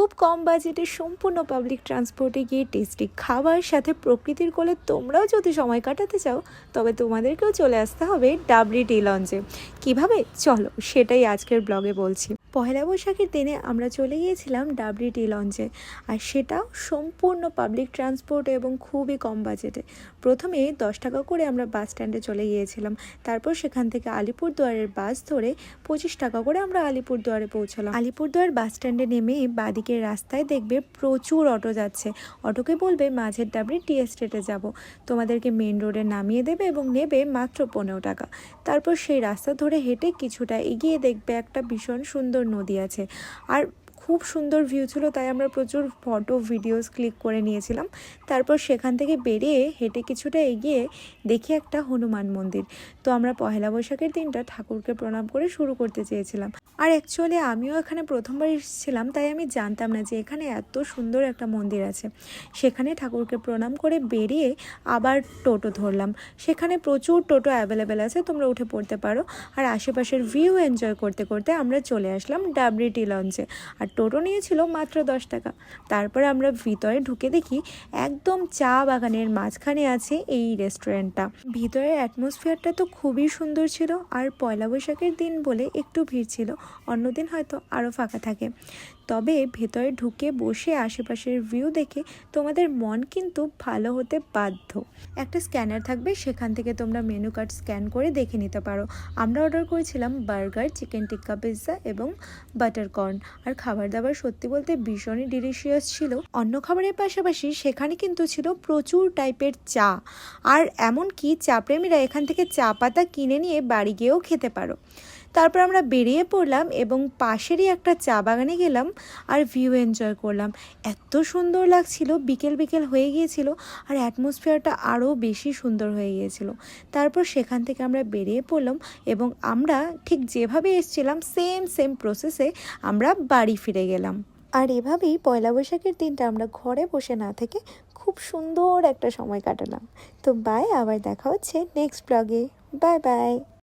খুব কম বাজেটে সম্পূর্ণ পাবলিক ট্রান্সপোর্টে গিয়ে টেস্টি খাবার সাথে প্রকৃতির কোলে তোমরাও যদি সময় কাটাতে চাও তবে তোমাদেরকেও চলে আসতে হবে ডাবরি টি লঞ্চে। কীভাবে চলো সেটাই আজকের ব্লগে বলছি। পয়লা বৈশাখের দিনে আমরা চলে গিয়েছিলাম ডাবরি টি লঞ্চে, আর সেটাও সম্পূর্ণ পাবলিক ট্রান্সপোর্ট এবং খুবই কম বাজেটে। প্রথমে 10 টাকা করে আমরা বাস স্ট্যান্ডে চলে গিয়েছিলাম, তারপর সেখান থেকে আলিপুরদুয়ারের বাস ধরে 25 টাকা করে আমরা আলিপুরদুয়ারে পৌঁছলাম। আলিপুরদুয়ার বাস স্ট্যান্ডে নেমে বাদিকের রাস্তায় দেখবে প্রচুর অটো যাচ্ছে। অটোকে বলবে মাঝের ডাবরি টি এস্টেটে যাব, তোমাদেরকে মেন রোডে নামিয়ে দেবে এবং নেবে মাত্র 15 টাকা। তারপর সেই রাস্তা ধরে হেঁটে কিছুটা এগিয়ে দেখবে একটা ভীষণ সুন্দর নদী আছে, আর খুব সুন্দর ভিউ ছিল, তাই আমরা প্রচুর ফটো ভিডিওস ক্লিক করে নিয়েছিলাম। তারপর সেখান থেকে বেরিয়ে হেঁটে কিছুটা এগিয়ে দেখি একটা হনুমান মন্দির। তো আমরা পয়লা বৈশাখের দিনটা ঠাকুরকে প্রণাম করে শুরু করতে চেয়েছিলাম। আর অ্যাকচুয়ালি আমিও এখানে প্রথমবার এসেছিলাম, তাই আমি জানতাম না যে এখানে এত সুন্দর একটা মন্দির আছে। সেখানে ঠাকুরকে প্রণাম করে বেরিয়ে আবার টোটো ধরলাম। সেখানে প্রচুর টোটো অ্যাভেলেবেল আছে, তোমরা উঠে পড়তে পারো। আর আশেপাশের ভিউ এনজয় করতে করতে আমরা চলে আসলাম ডাবরি টি লঞ্চে, আর টোটো নিয়েছিল মাত্র 10 টাকা। তারপর আমরা ভিতরে ঢুকে দেখি একদম চা বাগানের মাঝখানে আছে এই রেস্টুরেন্টটা। ভিতরের অ্যাটমসফিয়ারটা তো খুবই সুন্দর ছিল, আর পয়লা বৈশাখের দিন বলে একটু ভিড় ছিল, অন্যদিন হয়তো আরও ফাঁকা থাকে। তবে ভেতরে ঢুকে বসে আশেপাশের ভিউ দেখে তোমাদের মন কিন্তু ভালো হতে বাধ্য। একটা স্ক্যানার থাকবে, সেখান থেকে তোমরা মেনু কার্ড স্ক্যান করে দেখে নিতে পারো। আমরা অর্ডার করেছিলাম বার্গার, চিকেন টিক্কা পিৎজা এবং বাটার কর্ন। আর খাবার দাবার সত্যি বলতে ভীষণই ডিলিশিয়াস ছিল। অন্য খাবারের পাশাপাশি সেখানে কিন্তু ছিল প্রচুর টাইপের চা, আর এমনকি চা প্রেমীরা এখান থেকে চা পাতা কিনে নিয়ে বাড়ি গিয়েও খেতে পারো। তারপর আমরা বেরিয়ে পড়লাম এবং পাশেরই একটা চা বাগানে গেলাম আর ভিউ এনজয় করলাম। এত সুন্দর লাগছিল, বিকেল বিকেল হয়ে গিয়েছিল আর অ্যাটমসফিয়ারটা আরও বেশি সুন্দর হয়ে গিয়েছিল। তারপর সেখান থেকে আমরা বেরিয়ে পড়লাম এবং আমরা ঠিক যেভাবে এসেছিলাম সেম প্রসেসে আমরা বাড়ি ফিরে গেলাম। আর এভাবেই পয়লা বৈশাখের দিনটা আমরা ঘরে বসে না থেকে খুব সুন্দর একটা সময় কাটালাম। তো বাই, আবার দেখা হচ্ছে নেক্সট ব্লগে। Bye bye.